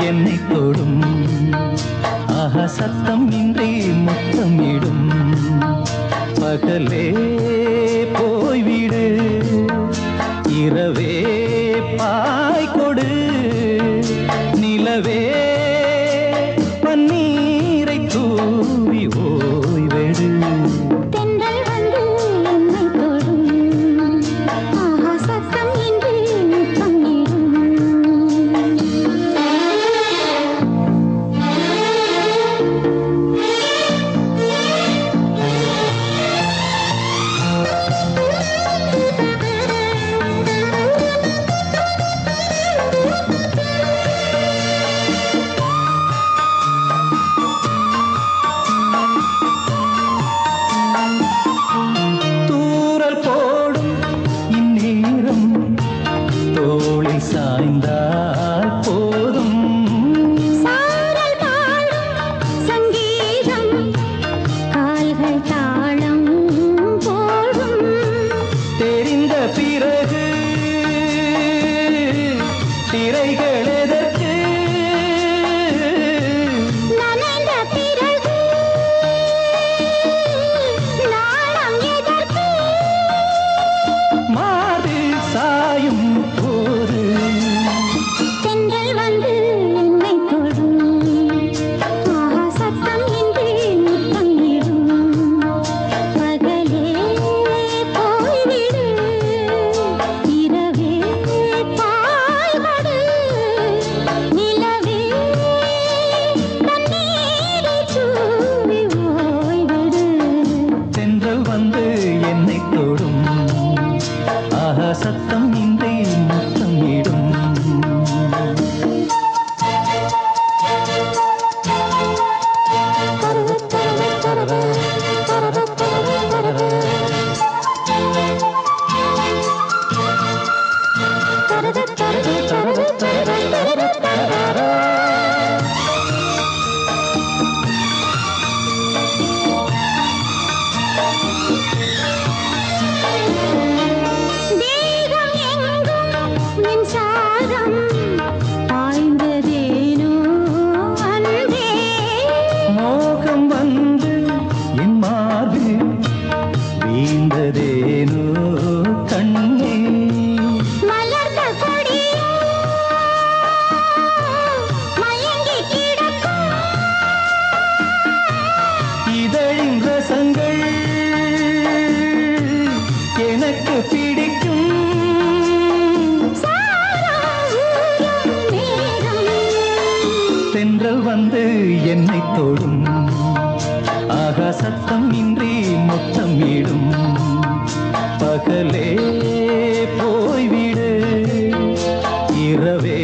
என்னை தொடும் ஆஹா சத்தம் இன்றி முத்தமிடும் பகலே போய்விடு இரவே பாய் கொடு நிலவே பன்னீரை தூவி ஓய்வெடு சாய்ந்தால் போதும் சாரல் பாடும் சங்கீதம் கால்கள் தாளம் போடும் தெரிந்த பிறகு திரைகள் எதற்கு நனைந்த பிறகு நாணம் எதற்கு மாது சாயும் போது என்னை தொடும் ஆஹா சத்தம் இன்றி முத்தமிடும் மோகம் வந்து என் மார்பு வீழ்ந்ததேனோ கண்ணே மலர்ந்த கொடியோ மயங்கி கிடக்கும் இதழின் ரசங்கள் எனக்கு பிடிக்கும் தென்றல் வந்து என்னை தொடும் ஆகா சத்தம் இன்றி முத்தமிடும் பகலே போய்விடு இரவே